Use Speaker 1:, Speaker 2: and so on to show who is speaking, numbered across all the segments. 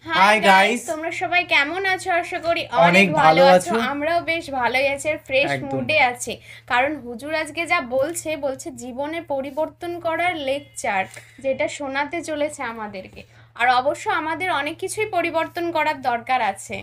Speaker 1: Hi guys,
Speaker 2: তোমরা সবাই কেমন আছো? আশা করি
Speaker 1: অনেক ভালো আছো।
Speaker 2: আমরাও বেশ ভালোই আছি আর ফ্রেশ
Speaker 1: একদম।
Speaker 2: মুডে আছি। কারণ হুজুর আজকে যা বলছে জীবনে পরিবর্তন করার লেকচার, যেটা শোনাতে চলেছে আমাদেরকে। আর অবশ্য আমাদের অনেক কিছুই পরিবর্তন করার দরকার আছে।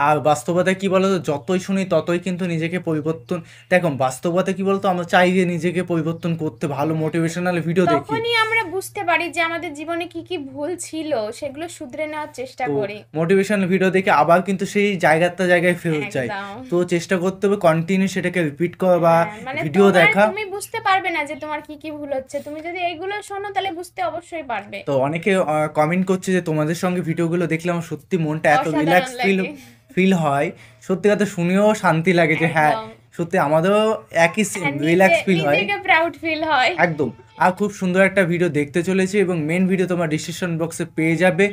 Speaker 1: আর বাস্তবতা কি বলতো, যতই শুনি ততই কিন্তু নিজেকে পরিবর্তন, দেখো বাস্তবতা কি বলতো, আমরা চাই যে নিজেকে পরিবর্তন করতে, ভালো মোটিভেশনাল ভিডিও দেখি।
Speaker 2: তখনই আমরা বুঝতে পারি যে আমাদের জীবনে কি কি ভুল ছিল, সেগুলো শুধরে নেওয়ার চেষ্টা
Speaker 1: তো
Speaker 2: করি।
Speaker 1: মোটিভেশনাল ভিডিও দেখে আবার কিন্তু সেই জায়গায় ফেরত যায়।
Speaker 2: একদম।
Speaker 1: তো চেষ্টা করতে হবে কন্টিনিউ সেটাকে রিপিট করা বা
Speaker 2: মানে
Speaker 1: ভিডিও দেখা।
Speaker 2: তুমি বুঝতে পারবে না যে তোমার কি কি ভুল হচ্ছে, তুমি যদি এইগুলো শোনো তাহলে বুঝতে অবশ্যই পারবে।
Speaker 1: তো অনেকে কমেন্ট করছে যে তোমাদের সঙ্গে ভিডিওগুলো দেখলে আমার সত্যি মনটা এত
Speaker 2: অসাধারণ
Speaker 1: রিল্যাক্স ফিল
Speaker 2: লাগে।
Speaker 1: ফিল হয়। সত্যি কথা শুনেও শান্তি লাগে যে হ্যাঁ,
Speaker 2: একদম।
Speaker 1: সত্যি আমাদেরও একই সেম
Speaker 2: হ্যাঁ,
Speaker 1: রিল্যাক্স ফিল হয়।
Speaker 2: নিজেকে প্রাউড ফিল হয়।
Speaker 1: একদম। আর খুব সুন্দর একটা ভিডিও দেখতে চলেছি এবং মেন ভিডিও তোমার ডিসক্রিপশন বক্সে পেয়ে যাবে,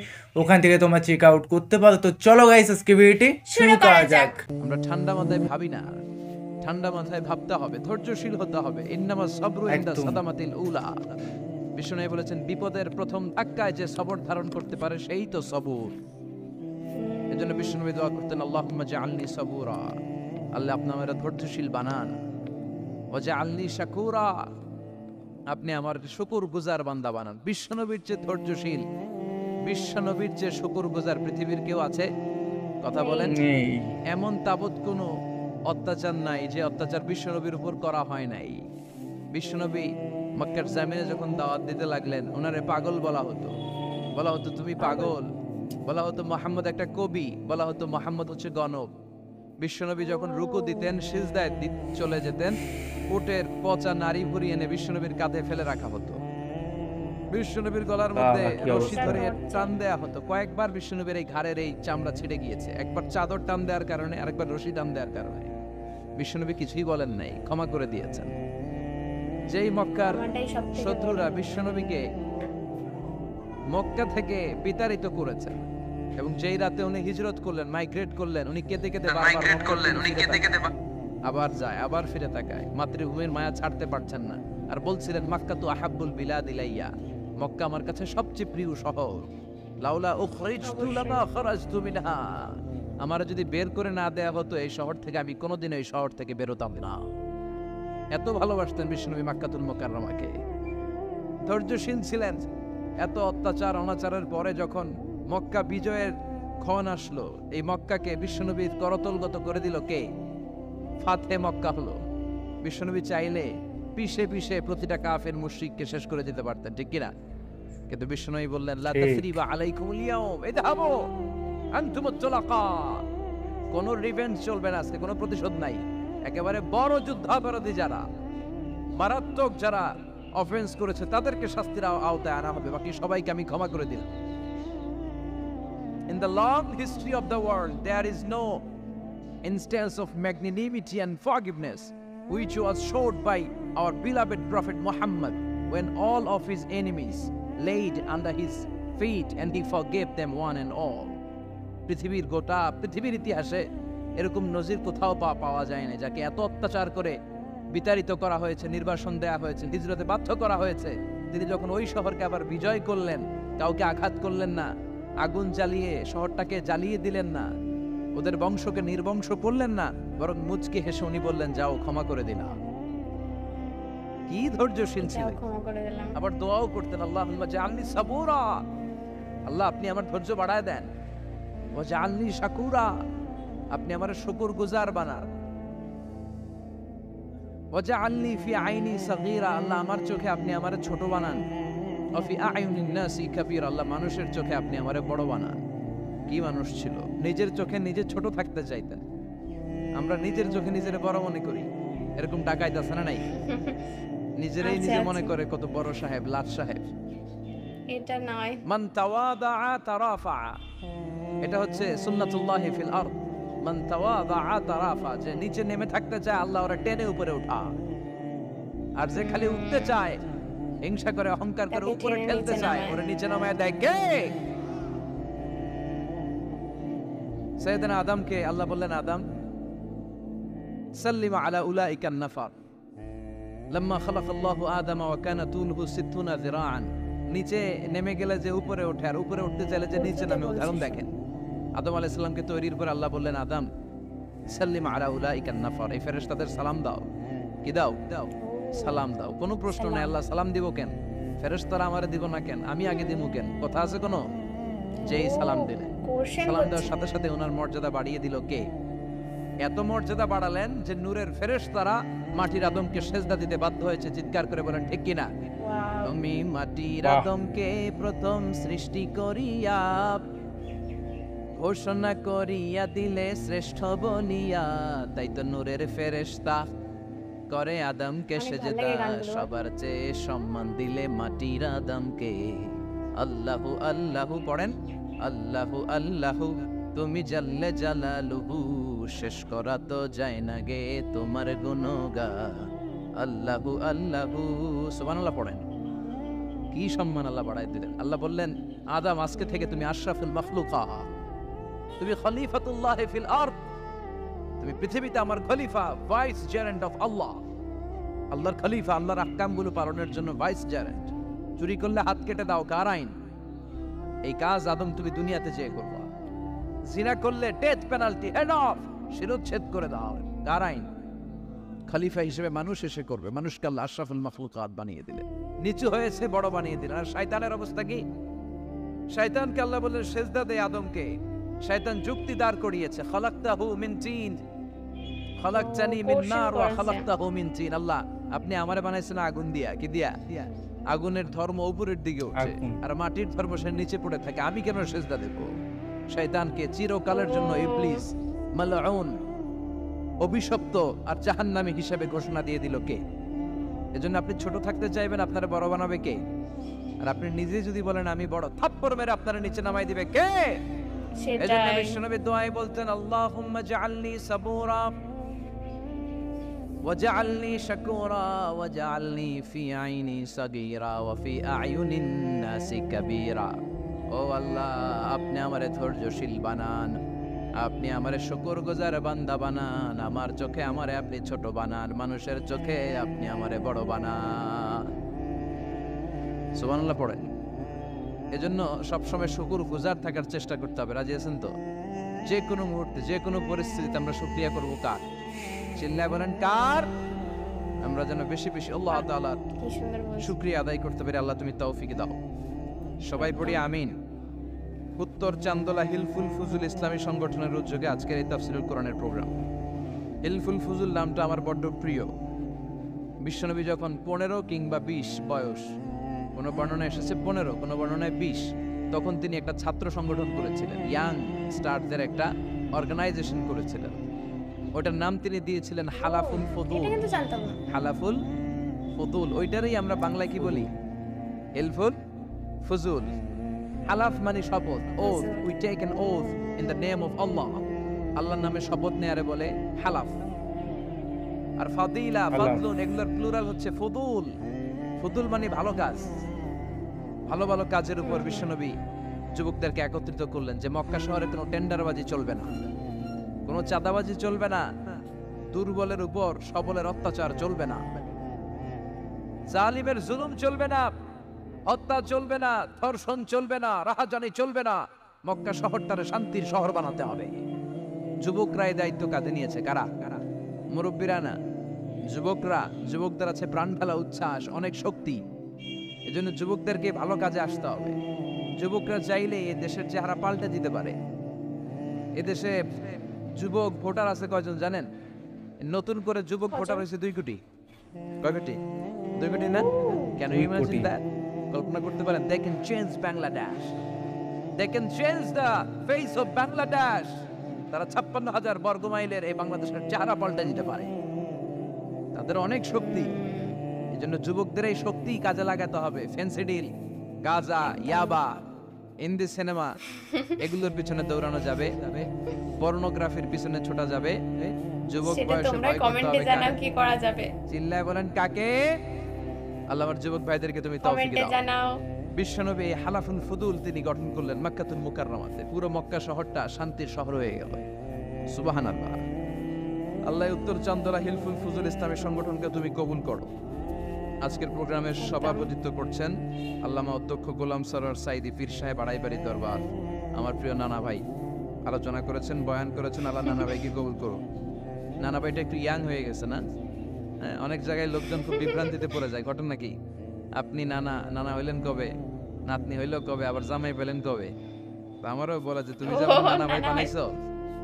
Speaker 1: ওখান থেকে তোমরা চেক আউট করতে পারো। তো চলো গাইস, আজকে ভিডিওটি শুরু করা যাক।
Speaker 3: আমরা ঠান্ডা মাথায় ভাবি না, ঠান্ডা মাথায় ভাবতে হবে, ধৈর্যশীল হতে হবে। ইন্নামা সাবরু ইনদা
Speaker 1: একদম।
Speaker 3: সাদামাতিল উলা। বিষ্ণু বলেছেন বিপদের প্রথম ধাক্কায় যে সবর ধারণ করতে পারে সেই তো সবুর। এজন্য বিষ্ণু দোয়া করতেন, আল্লাহুম্মা জাআলনি সাবুরা, আল্লাহ আপনি আমাকে ধৈর্যশীল বানান। ওয়া জাআলনি শাকুরা, আপনি আমার শুকরগুজার বান্দা বানান। বিশ্বনবীর যে ধৈর্যশীল, বিশ্বনবীর যে শুকরগুজার পৃথিবীর কেউ আছে? কথা বলেন।
Speaker 1: নেই।
Speaker 3: এমন তাবৎ কোনো অত্যাচার নাই যে অত্যাচার বিশ্বনবীর উপর করা হয় নাই। বিশ্বনবী মক্কার জামিনে যখন দাওয়াত দিতে লাগলেন, ওনারে পাগল বলা হতো, বলা হতো তুমি পাগল, বলা হতো মোহাম্মদ একটা কবি, বলা হতো মোহাম্মদ হচ্ছে গণক। বিশ্বনবী যখন রুকু দিতেন, সিজদায় চলে যেতেন, উটের পচা নারী ভুরি এনে বিশ্বনবীর কাঁধে ফেলে রাখা হতো। বিশ্বনবীর গলার মধ্যে
Speaker 1: কি
Speaker 3: রশি
Speaker 1: অবস্থা।
Speaker 3: ধরে টান দেয়া হতো। কয়েকবার বিশ্বনবীর এই ঘাড়ের এই চামড়া ছিঁড়ে গিয়েছে, একবার চাদর টান দেওয়ার কারণে, আরেকবার রশি টান দেওয়ার কারণে। বিশ্বনবী কিছুই বলেন নাই, ক্ষমা করে দিয়েছেন। যেই মক্কার
Speaker 2: আমারটাই সবথেকে বড়।
Speaker 3: শত্রুরা বিশ্বনবীকে মক্কা থেকে বিতাড়িত করেছেন এবং যেই রাতে উনি হিজরত করলেন, মাইগ্রেট করলেন, উনি কেঁদে কেঁদে আবার যায়, আবার ফিরে তাকায়, মাতৃভূমির মায়া ছাড়তে পারছেন না। আর বলছিলেন মক্কা তু আহাব্বুল বিলাদ ইলাইয়া, মক্কা আমার কাছে সবচেয়ে প্রিয় শহর। লাউলা উখরিজতু লামা খারাজতু মিনহা, আমার যদি বের করে না দেয়া হতো এই শহর থেকে, আমি কোনোদিন এই শহর থেকে বেরোতাম না। এত ভালোবাসতেন বিশ্বনবী মক্কাতুল মুকাররমাকে, ধৈর্যশীল ছিলেন। এত অত্যাচার অনাচারের পরে যখন মক্কা বিজয়ের ক্ষণ আসলো, এই মক্কাকে বিশ্বনবী করতলগত করে দিল কে? ফাতে মক্কা হলো। বিশ্বনবী চাইলে পিষে পিষে প্রতিটা কাফের মুশরিককে শেষ করে দিতে পারতেন, ঠিক কিনা? কিন্তু বিশ্বনবী বললেন লা তাসরিবা আলাইকুমুল ইয়াউম ইযহাবু আনতুমুত তুলাকা, কোনো রিভেঞ্জ চলবে না আজকে, কোনো প্রতিশোধ নাই। একেবারে বড় যুদ্ধাপরাধী যারা, মারাত্মক যারা অফেন্স করেছে, তাদেরকে শাস্তির আওতায় আনা হবে, বাকি সবাইকে আমি ক্ষমা করে দিলাম। In the long history of the world, there is no instance of magnanimity and forgiveness which was showed by our beloved Prophet Muhammad when all of his enemies laid under his feet and he forgave them one and all. পৃথিবীর ইতিহাসে এরকম নজির কোথাও পাওয়া যায় না, যাকে এত অত্যাচার করে বিতাড়িত করা হয়েছে, নির্বাসন দেয়া হয়েছে, হিজরতে বাধ্য করা হয়েছে। তিনি যখন ওই শহরকে আবার বিজয় করলেন, কাউকে আঘাত করলেন না, আগুন জ্বালিয়ে শহরটাকে জ্বালিয়ে দিলেন না, ওদের বংশকে নির্বংশ করলেন না, বরং মুচকি হেসে উনি বললেন যাও, ক্ষমা করে দিলাম। কি ধৈর্যশীল ছিলেন।
Speaker 2: ক্ষমা করে দিলাম।
Speaker 3: আবার দোয়াও করতেন, আল্লাহুম্মা জাআলনি সাবুরা, আল্লাহ আপনি আমার ধৈর্য বাড়ায় দেন। ওয়া জাআলনি শাকুরা, আপনি আমার শুকরগুজার বানান। ওয়া জাআলনি ফি আইনি সাগীরা, আল্লাহ আমার চোখে আপনি আমারে ছোট বানান। ওয়া ফি আয়ুনিন নাসি কাবীরা, আল্লাহ মানুষের চোখে আপনি আমারে বড় বানান। কি মানুষ ছিল, নিজের চোখে নিজে ছোট থাকতে চাইতেন। আমরা নিজের চোখে নিজের বড় মনে করি, এরকম ডাকাইত আছে না নাই? নিজেরাই নিজে মনে করে কত বড় সাহেব, লাট সাহেব।
Speaker 2: এটা নয়।
Speaker 3: মান তাওয়াদাআ তারাফা, এটা হচ্ছে সুন্নাতুল্লাহি ফিল আরদ। মান তাওয়াদাআ তারাফা, যে নিচে নেমে থাকতে চায় আল্লাহ ওরা টেনে উপরে উঠা, আর যে খালি উঠতে চায়, হিংসা করে, অহংকার করে,
Speaker 2: তাকে
Speaker 3: উপরে
Speaker 2: টেনে
Speaker 3: ঠেলতে
Speaker 2: নিচে
Speaker 3: চায়,
Speaker 2: নামায়।
Speaker 3: ওরা নিচে নামায় দেয় কে? সাইয়েদনা আদমকে আল্লাহ বললেন, আদম সাল্লিমা আলা উলাইকান নাফার লাম্মা খালাকাল্লাহু আদম ওয়া কানা তুলহু 60 যিরাআন নিচে নেমে গেলে যে উপরে ওঠে, আর উপরে উঠতে চাইলে যে নিচে নামে। উদাহরণ দেখেন, আদম আলাইহিস সালামকে তৈরির পর আল্লাহ বললেন, আদম সাল্লিম আলা উলাইকান নাফার, এই ফেরেশতাদের সালাম দাও। কি দাও? দাও, সালাম দাও। কোনো প্রশ্ন নাই, আল্লাহ সালাম দিব কেন? ফেরেশতারা আমারে দিব না কেন? আমি আগে দিব কেন? কথা আছে কোনো? যেই সালাম দিলেন,
Speaker 2: কোশ্চেন
Speaker 3: সালাম দেওয়ার সাথে সাথে ওনার মর্যাদা বাড়িয়ে দিল কে? এত মর্যাদা বাড়ালেন যে নূরের ফেরেশতারা মাটির আদমকে সেজদা দিতে বাধ্য হয়েছে। চিৎকার করে বলেন ঠিক কিনা? তুমি মাটির
Speaker 1: বাহ।
Speaker 3: আদমকে প্রথম সৃষ্টি করিয়া ঘোষণা করিয়া দিলে শ্রেষ্ঠ বলিয়া, তাই তো নূরের ফেরেশতা করে আদমকে
Speaker 2: অনেক ভালো
Speaker 3: সেজদা,
Speaker 2: লাগে গানগুলো।
Speaker 3: সবার চেয়ে সম্মান দিলে মাটির আদমকে। আল্লাহু আল্লাহু পড়েন, আল্লাহু আল্লাহু তুমি জাল্লে জালালুহু, শেষ করা তো যায় না গে তোমার গুণগান। আল্লাহু আল্লাহু সুবহানাল্লাহ পড়েন। কি সম্মান আল্লাহ বাড়াই দিলেন। আল্লাহ বললেন, আদম আজকে থেকে তুমি আশরাফুল মাখলুকা, তুমি খলিফাতুল্লাহ ফিল আরদ, তুমি পৃথিবীতে আমার খলিফা, ভাইস জেরেন্ট অফ আল্লাহ। আল্লাহর খলিফা, আল্লাহর আহকামগুলো পালনের জন্য ভাইস জেরেন্ট। চুরি করলে হাত কেটে দাও, কার আইন? এই কাজ আদম তুমি দুনিয়াতে যেয়ে করবা। জিনা করলে ডেথ পেনাল্টি, হেড অফ, শিরোচ্ছেদ করে দাও, কার আইন? খলিফা হিসেবে মানুষ এসে করবে। মানুষকে আল্লাহ আশরাফুল মাখলুকাত বানিয়ে দিলেন, নিচু হয়েছে বড় বানিয়ে দিলেন। আর শয়তানের অবস্থা কি? শয়তানকে আল্লাহ বললেন সেজদা দে আদমকে। শয়তান যুক্তি দাঁড় করিয়েছে, খালাকতাহু মিন তিন, খালাকতানি মিন নার ওয়া খালাকতাহু মিন তিন। আল্লাহ আপনি আমারে বানাইছেন আগুন দিয়া। কি দিয়া? আগুনের ধর্ম উপরের দিকে ওঠে,
Speaker 1: আগুন।
Speaker 3: আর মাটির ধর্ম সে নিচে পড়ে থাকে। আমি কেন সেজদা দেব? শয়তানকে চিরকালের জন্য ইবলিস মালউন, অভিশপ্ত আর জাহান্নামী হিসেবে ঘোষণা দিয়ে দিল কে? এজন্য আপনি ছোট থাকতে চাইবেন, আপনারা বড় বানাবে কে? আর আপনি নিজে যদি বলেন আমি বড়, থাপ্পড় মেরে আপনারা নিচে নামাই দিবে কে? এজন্য
Speaker 2: সেটাই।
Speaker 3: বিশ্বনবী দোয়ায় বলতেন, আল্লাহুম্মা জাআলনি সাবুরা ওয়াজআলনি শাকুরা ওয়াজআলনি ফি আইনি সাগীরা ওয়া ফি আয়ুনিন নাসি কাবীরা। ও আল্লাহ, আপনি আমারে ধৈর্যশীল বানান, আপনি আমারে শুকরগুজার বান্দা বানান, আমার চোখে আমারে আপনি ছোট বানান, মানুষের চোখে আপনি আমারে বড় বানান। সুবহানাল্লাহ পড়েন। এজন্য সবসময় শুকরগুজার থাকার চেষ্টা করতে হবে। রাজি আছেন তো? যে কোনো মুহূর্তে, যে কোনো পরিস্থিতিতে আমরা শুকরিয়া করব কার? চিল্লায় বলেন কার? আমরা যেন বেশি বেশি আল্লাহ তাআলার
Speaker 2: কি সুন্দর বলছেন।
Speaker 3: শুকরিয়া আদায় করতে পারি। আল্লাহ তুমি তৌফিক দাও। সবাই পড়ি আমিন। উত্তর চান্দোলা হিলফুল ফুজুল ইসলামী সংগঠনের উদ্যোগে আজকের এই তাফসীরুল কোরআনের প্রোগ্রাম। হিলফুল ফুজুল নামটা আমার বড্ড প্রিয়। বিশ্বনবী যখন 15 কিংবা 20 বয়স, কোনো বর্ণনায় এসেছে 15, কোনো বর্ণনায় 20, তখন তিনি একটা ছাত্র সংগঠন করেছিলেন, ইয়াং স্টারদের একটা অর্গানাইজেশন করেছিলেন। ওটার নাম তিনি দিয়েছিলেন হালাফুল ফুদুল।
Speaker 2: এটা কিন্তু জানতাম না।
Speaker 3: হালাফুল ফুদুল, ওইটারই আমরা বাংলায় কি বলি? হিলফুল ফুজুল। হালাফ মানে শপথ, oath, we take an oath in the name of Allah. আল্লাহর নামে শপথ নেয়ারে বলে হালাফ। আর ফাদিলা, ফাদলুন, এগুলোর প্লুরাল হচ্ছে ফুদুল। ফুদুল মানে ভালো কাজ। ভালো ভালো কাজের উপর বিশ্বনবী যুবকদেরকে একত্রিত করলেন যে মক্কা শহরে কোনো টেন্ডারবাজি চলবে না, কোনো চাঁদাবাজি চলবে না, দুর্বলের উপর সবলের অত্যাচার চলবে না, জালিমের জুলুম চলবে না, হত্যা চলবে না, ধর্ষণ চলবে না, রাহাজানি চলবে না। মক্কা শহরটারে শান্তির শহর বানাতে হবে। যুবকরা এই দায়িত্ব কাঁধে নিয়েছে। কারা? মুরব্বীরা না, যুবকরা। যুবকদের আছে প্রাণ ঢালা উচ্ছ্বাস, অনেক শক্তি। এজন্য যুবকদেরকে ভালো কাজে আসতে হবে। যুবকরা চাইলে এই দেশের চেহারা পাল্টে দিতে পারে। এদেশে যুবক ভোটার আছে কয়জন জানেন? নতুন করে যুবক ভোটার হয়েছে 2 কোটি। কয় কোটি? 2 কোটি না? কেন
Speaker 1: 2
Speaker 3: ইমাজিন
Speaker 1: কোটি।
Speaker 3: দ্যাট? কল্পনা করতে পারেন? They can change Bangladesh, they can change the face of Bangladesh. তারা 56,000 বর্গ মাইলের এই বাংলাদেশের চেহারা পাল্টে দিতে পারে। তাদের অনেক শক্তি। এই জন্য যুবকদের এই শক্তি কাজে লাগাতে হবে। ফ্যান্সি ডিল, গাজা, ইয়াবা, হিন্দি সিনেমা, এগুলোর পিছনে দৌড়ানো যাবে, পর্নোগ্রাফির পিছনে ছোটা যাবে। যুবক
Speaker 2: সেটা
Speaker 3: বয়সে
Speaker 2: তোমরা
Speaker 3: ভয় করতে
Speaker 2: কমেন্টে
Speaker 3: হবে
Speaker 2: জানাও
Speaker 3: কাকে?
Speaker 2: কি করা যাবে।
Speaker 3: চিল্লায় বলেন কাকে? আল্লাহ আমার যুবক ভাইদেরকে তুমি তৌফিক
Speaker 2: কমেন্টে
Speaker 3: দাও।
Speaker 2: জানাও।
Speaker 3: বিশ্বনবী এই হালাফুল ফুদুল তিনি গঠন করলেন মক্কাতুল মুকাররমাতে। পুরো মক্কা শহরটা শান্তির শহর হয়ে গেল। সুবহানাল্লাহ। আল্লাহ উত্তর চান্দোলা হিলফুল ফুজুল ইসলামী সংগঠনকে তুমি কবুল করো। আজকের প্রোগ্রামের সভাপতিত্ব করছেন আল্লামা অধ্যক্ষ গোলাম সরোয়ার সাইদি পীর সাহেব আড়াইবাড়ি দরবার। আমার প্রিয় নানা ভাই আলোচনা করেছেন, বয়ান করেছেন। আল্লাহ নানা ভাইকে কবুল করুন। নানা ভাইটা একটু ইয়াং হয়ে গেছে না? হ্যাঁ, অনেক জায়গায় লোকজন খুব বিভ্রান্তিতে পড়ে যায়। ঘটনা কি? আপনি নানা নানা হইলেন কবে, নাতনি হইল কবে, আবার জামাই পেলেন কবে? তা আমারও বলা যে তুমি যেমন নানা ভাই বানাইছো,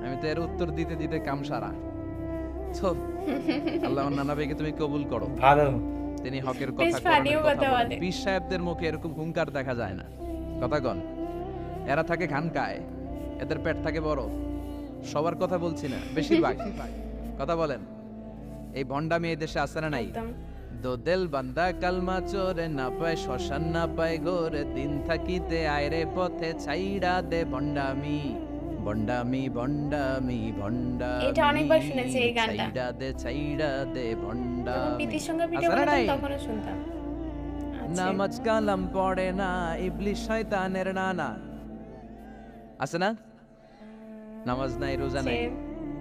Speaker 3: আমি তো এর উত্তর দিতে দিতে কাম সারা। তো আল্লাহ নানা ভাইকে তুমি কবুল করো।
Speaker 1: ভালো।
Speaker 3: তিনি হকের
Speaker 2: বেশ
Speaker 3: কথা
Speaker 2: ফানিও
Speaker 3: করেন,
Speaker 2: কথা বলে।
Speaker 3: পীর সাহেবদের মুখে এরকম হুঙ্কার দেখা যায় না। কথা কন, এরা থাকে খানকায়, এদের পেট থাকে বড়। সবার কথা বলছি না, বেশিরভাগ কথা বলেন। এই ভন্ডামি এই দেশে আছে না নাই?
Speaker 2: একদম।
Speaker 3: দো দেল বান্দা কালমা চোরে না পায় শ্মশান না পায় গোরে, দিন থাকিতে আয়রে পথে ছাইড়া দে ভন্ডামি ভন্ডামি ভন্ডামি ভন্ডামি।
Speaker 2: এটা অনেকবার শুনেছি এই গানটা।
Speaker 3: ছাইড়া দে
Speaker 2: যখন
Speaker 3: ভন্ডামি।
Speaker 2: প্রীতির সঙ্গে ভিডিও
Speaker 3: আছে না
Speaker 2: বানাতাম
Speaker 3: নাই?
Speaker 2: তখনও শুনতাম। আচ্ছা।
Speaker 3: নামাজ কালাম পড়ে না, ইবলিশ শয়তানের নানা। আছে না? নামাজ নাই, রোজা নাই,
Speaker 2: যে-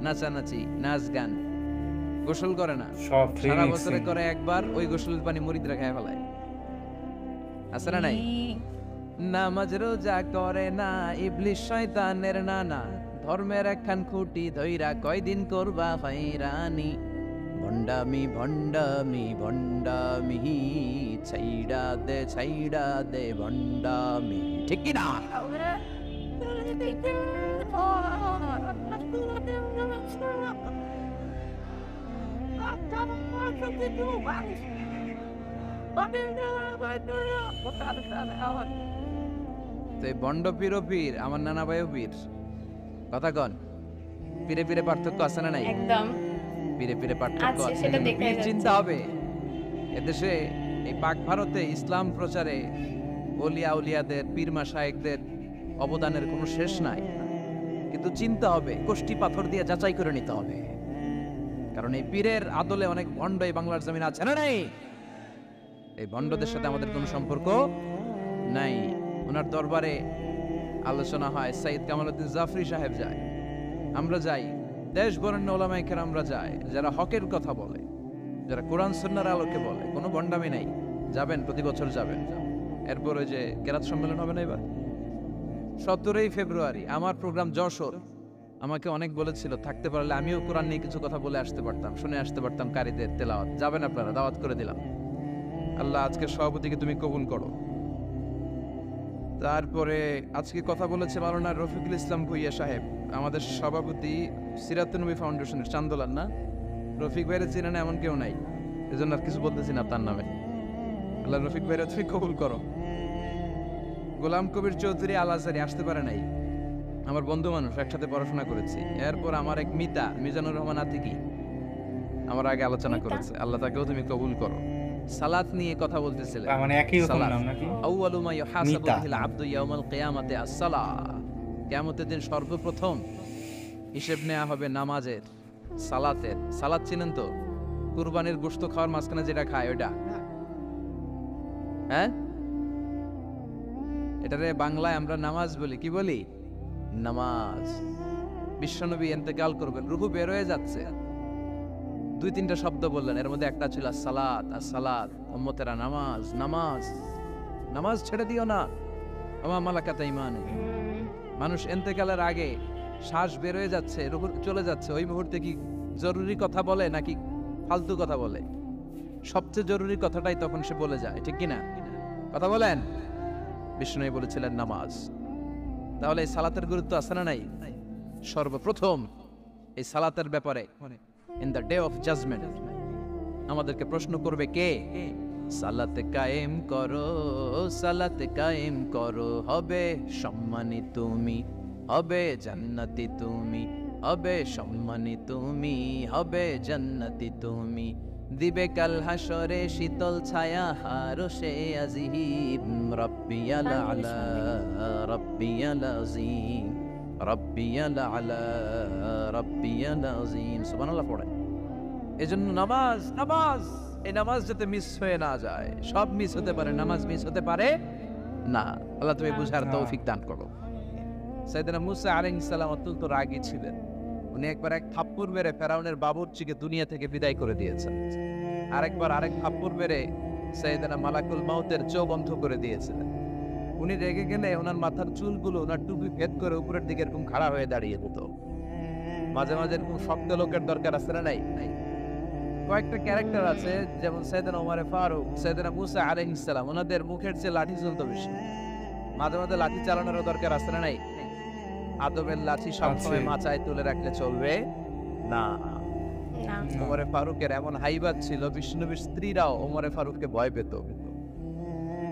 Speaker 3: নাচানাচি, নাচ গান, গোসল করে না,
Speaker 1: সব ফ্রি
Speaker 3: সারা
Speaker 1: মিক্সিং।
Speaker 3: বছরে করে একবার, ওই গোসলের পানি মুরিদরা খায় ফেলায়। আছে না নাই? নামাজ রোজা করে না, ইবলিশ শয়তানের নানা। ধর্মের একখান খুঁটি ধইরা কয়দিন করবা হয়রানি। ভন্ডামি ভন্ডামি ভন্ডামি, ছাইড়া দে ভন্ডামি। ঠিক কি না? তো এই বন্ড পীর ও পীর, আমার নানা ভাইও পীর। কথা কন, পীরে পীরে পার্থক্য আছে না নাই?
Speaker 2: একদম
Speaker 3: পীরে পীরে পার্থক্য
Speaker 2: আছে,
Speaker 3: আছে।
Speaker 2: সেটা
Speaker 3: কিন্তু
Speaker 2: দেখা
Speaker 3: পীর
Speaker 2: যাচ্ছে।
Speaker 3: চিন্তা হবে। এদেশে এই পাক ভারতে ইসলাম প্রচারে ওলিয়া উলিয়াদের, পীর মাশায়েখদের অবদানের কোনো শেষ নাই। কিন্তু চিন্তা হবে, কোষ্টি পাথর দিয়ে যাচাই করে নিতে হবে। কারণ এই পীরের আদলে অনেক ভণ্ড এই বাংলার জমিন আছে না নাই? এই ভণ্ডদের সাথে আমাদের কোনো সম্পর্ক নাই। ওনার দরবারে আলোচনা হয়, সাইদ কামালউদ্দিন জাফরি সাহেব যায়, আমরা যাই, দেশ বরেণ্য ওলামায়ে কেরামরা যায়, যারা হকের কথা বলে, যারা কোরআন সুন্নাহর আলোকে বলে। কোনো ভণ্ডামি নাই। যাবেন, প্রতি বছর যাবেন। এরপরে যে কেরাত সম্মেলন হবে না এবার 17ই ফেব্রুয়ারি, আমার প্রোগ্রাম যশোর। আমাকে অনেক বলেছিল থাকতে পারলে আমিও কোরআন নিয়ে কিছু কথা বলে আসতে পারতাম, শুনে আসতে পারতাম কারীদের তেলাওয়াত। যাবেন আপনারা, দাওয়াত করে দিলাম। আল্লাহ আজকের সভাপতিকে তুমি কবুল করো। তারপরে আজকে কথা বলেছে মাওলানা রফিকুল ইসলাম ভুইয়া সাহেব, আমাদের সভাপতি সিরাতুন নবী ফাউন্ডেশনের চান্দোলার। না, রফিক ভাইরে চিনে না এমন কেউ নাই, এজন্য আর কিছু বলতেছি না তার নামে। আল্লাহ রফিক ভাইরে তুমি কবুল করো। গোলাম কবির চৌধুরী আল আজহারি আসতে পারে নাই, আমার বন্ধু মানুষ, একসাথে পড়াশোনা করেছি। এরপর আমার এক মিতা মিজানুর রহমান আতিকি আমার আগে আলোচনা
Speaker 2: মিতা?
Speaker 3: করেছে, আল্লাহ তাকেও তুমি কবুল করো। সালাত নিয়ে কথা বলতেছিলেন।
Speaker 1: তার মানে একই রকম
Speaker 3: সালাত।
Speaker 1: নাম নাকি?
Speaker 3: আউয়ালু মা ইউহাসাবু
Speaker 1: মিতা।
Speaker 3: বিহিল আবদু ইয়াউমাল কিয়ামাতি আস-সালাহ। কিয়ামতের দিন সর্বপ্রথম হিসেব নেওয়া হবে নামাজের, সালাতের। সালাত চিনেন তো? কুরবানির গোশত খাওয়ার মাঝখানে যেটা খায় ওটা, হ্যাঁ? এটারে বাংলায় আমরা নামাজ বলি। কি বলি? নামাজ। বিশ্বনবী ইন্তেকাল করবেন, রূহ বের হয়ে যাচ্ছে, 2-3টা শব্দ বললেন, এর মধ্যে একটা ছিল সালাত। আর সালাত, উম্মতেরা নামাজ, নামাজ, নামাজ ছেড়ে দিও না। আমা মালাকাত ঈমানে। মানুষ ইন্তেকালের আগে শ্বাস বের হয়ে যাচ্ছে, রূহ চলে যাচ্ছে, ওই মুহূর্তে কি জরুরি কথা বলে নাকি ফালতু কথা বলে? সবচেয়ে জরুরি কথাটাই তখন সে বলে যায়, ঠিক কি না? কথা বলেন। বিষ্ণু বলেছিলেন নামাজ। তাহলে এই সালাতের গুরুত্ব আছে না নাই? সর্বপ্রথম এই সালাতের ব্যাপারে in the day of judgement আমাদেরকে প্রশ্ন করবে কে? সালাতে কায়েম করো, সালাতে কায়েম করো, হবে সম্মানী তুমি, হবে জান্নাতি তুমি, হবে সম্মানী তুমি, হবে জান্নাতি তুমি। দিবে কাল হাসরে শীতল ছায়া হারশে আজিম, রব্বিয়াল আলা, রব্বিয়াল আযীম, রব্বিয়াল আলা, রব্বিয়াল আযীম। সুবহানাল্লাহ পড়ে। এজন্য নামাজ, নামাজ, এই নামাজ যাতে মিস হয়ে না যায়। সব মিস হতে পারে, নামাজ মিস হতে পারে না। আল্লাহ তুমি বুঝার তৌফিক দান করো। সাইয়েদনা মুসা আলাইহিস সালাম অত্যন্ত রাগী ছিলেন। উনি একবার এক থাপ্পড় মেরে ফেরাউনের বাবুর্চিকে দুনিয়া থেকে বিদায় করে দিয়েছেন। আরেকবার আরেক থাপ্পড় মেরে সাইয়েদনা মালাকুল মাউতের চোখ বন্ধ করে দিয়েছিলেন। উনি রেগে গেলে ওনার মাথার চুলগুলো ওনার টুপি ভেদ করে উপরের দিকে এরকম খাড়া হয়ে দাঁড়িয়ে যেত। মাঝে মাঝে এরকম শক্ত লোকের দরকার আছে না নাই? কয়েকটা ক্যারেক্টার আছে, যেমন সাইয়েদনা ওমর ফারুক, সাইয়েদনা মুসা আলাইহিস সালাম, ওনাদের মুখের চেয়ে লাঠি চলতো বেশি। মাঝে মাঝে লাঠি চালানোর দরকার আছে না নাই? আদবের লাঠি সবসময়
Speaker 1: আছে।
Speaker 3: মাচায় তুলে রাখলে চলবে না।
Speaker 2: না
Speaker 3: ওমরে ফারুকের এমন হাইবাত ছিল, বিষ্ণুনবীর স্ত্রীরাও ওমরে ফারুককে ভয় পেত,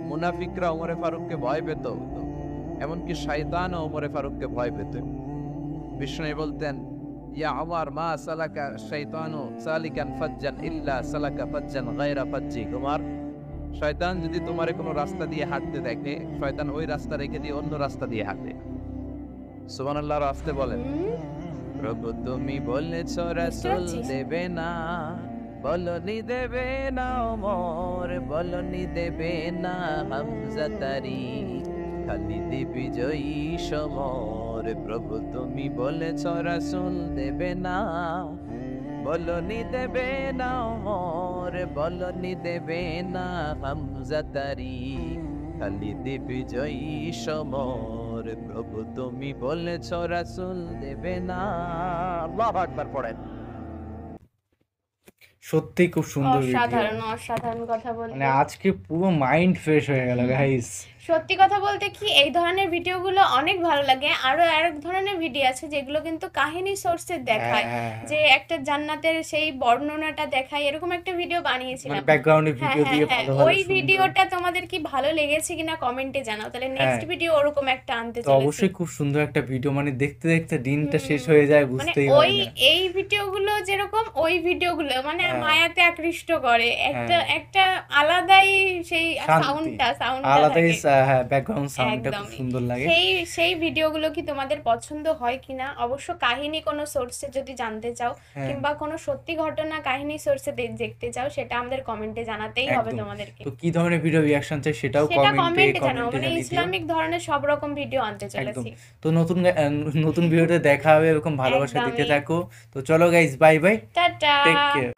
Speaker 3: মুনাফিকরা ওমরে ফারুককে ভয় পেত, এমনকি শয়তানও ওমরে ফারুককে ভয় পেত। বিষ্ণু বলতেন, ইয়া ওমর মা সালাকা শাইতানু সালিকান ফাজ্জান ইল্লা সালাকা ফাজ্জান গায়রা ফাজ্জি। ওমর, শয়তান যদি তোমারে কোনো রাস্তা দিয়ে হাঁটতে দেখে, শয়তান ওই রাস্তা রেখে দিয়ে অন্য রাস্তা দিয়ে হাঁটে। সুবহানাল্লাহ, রাস্তে বলেন। প্রভু তুমি বলেছ রাসূল দেবে না, বলনি দেবে না ওমর, বলনি দেবে না হামজা তারি, খালিদ বিজয়ী সমর। প্রভু তুমি বলেছ রাসূল দেবে না, বলনি দেবে না ওমর, বলনি দেবে না হামজা তারি, খালিদ বিজয়ী সমর। প্রভু তুমি বলেছ রাসূল দেবে না। আল্লাহু আকবার পড়েন।
Speaker 1: সত্যি খুব সুন্দর ভিডিও,
Speaker 2: অসাধারণ অসাধারণ কথা বলতে।
Speaker 1: মানে আজকে পুরো মাইন্ড ফ্রেশ হয়ে গেল গাইস।
Speaker 2: সত্যি কথা বলতে কি, এই ধরনের ভিডিওগুলো অনেক ভালো লাগে। আরো আরেক ধরনের ভিডিও আছে যেগুলো কিন্তু কাহিনী সোর্সে দেখায়, যে একটা জান্নাতের সেই বর্ণনাটা দেখায়, এরকম একটা ভিডিও বানিয়েছিলাম।
Speaker 1: ব্যাকগ্রাউন্ডে
Speaker 2: হ্যাঁ
Speaker 1: ভিডিও দিয়ে
Speaker 2: হ্যাঁ
Speaker 1: ভালো
Speaker 2: হ্যাঁ,
Speaker 1: ভালো
Speaker 2: ওই
Speaker 1: সুন্দর।
Speaker 2: ভিডিওটা তোমাদের কি ভালো লেগেছে কিনা কমেন্টে জানাও, তাহলে নেক্সট
Speaker 1: হ্যাঁ।
Speaker 2: ভিডিও ওরকম একটা আনতে
Speaker 1: তো
Speaker 2: চলেছি।
Speaker 1: অবশ্যই খুব সুন্দর একটা ভিডিও, মানে দেখতে দেখতে দিনটা শেষ হয়ে যায়
Speaker 2: মানে
Speaker 1: বুঝতেই
Speaker 2: ওই
Speaker 1: হয় না।
Speaker 2: এই ভিডিওগুলো যেরকম, ওই ভিডিওগুলো মানে
Speaker 1: হ্যাঁ।
Speaker 2: মায়াতে আকৃষ্ট করে, একটা
Speaker 1: হ্যাঁ।
Speaker 2: একটা আলাদাই সেই
Speaker 1: শান্তি।
Speaker 2: সাউন্ডটা
Speaker 1: আলাদাই
Speaker 2: থাকে।
Speaker 1: হ্যাঁ, ব্যাকগ্রাউন্ড সাউন্ডটা খুব
Speaker 2: একদমই।
Speaker 1: সুন্দর লাগে।
Speaker 2: সেই ভিডিওগুলো কি তোমাদের পছন্দ হয় কিনা, অবশ্য কাহিনী কোনো সোর্সে যদি জানতে চাও,
Speaker 1: হ্যাঁ।
Speaker 2: কিংবা কোনো সত্যি ঘটনা কাহিনী সোর্সে দেখতে চাও, সেটা আমাদের কমেন্টে জানাতেই হবে
Speaker 1: একদম।
Speaker 2: তোমাদেরকে।
Speaker 1: তো কি ধরনের ভিডিও রিয়াকশন চাই সেটাও
Speaker 2: সেটা
Speaker 1: কমেন্টে
Speaker 2: কমেন্টে জানাও, মানে
Speaker 1: জানিয়ে দিও।
Speaker 2: ইসলামিক ধরনের সব রকম ভিডিও আনতে
Speaker 1: একদম।
Speaker 2: চলেছি।
Speaker 1: তো নতুন ভিডিওতে দেখা হবে, এরকম ভালোবাসা দিতে
Speaker 2: একদমই।
Speaker 1: থাকো। তো চলো guys, bye bye,
Speaker 2: tata.
Speaker 1: Take care.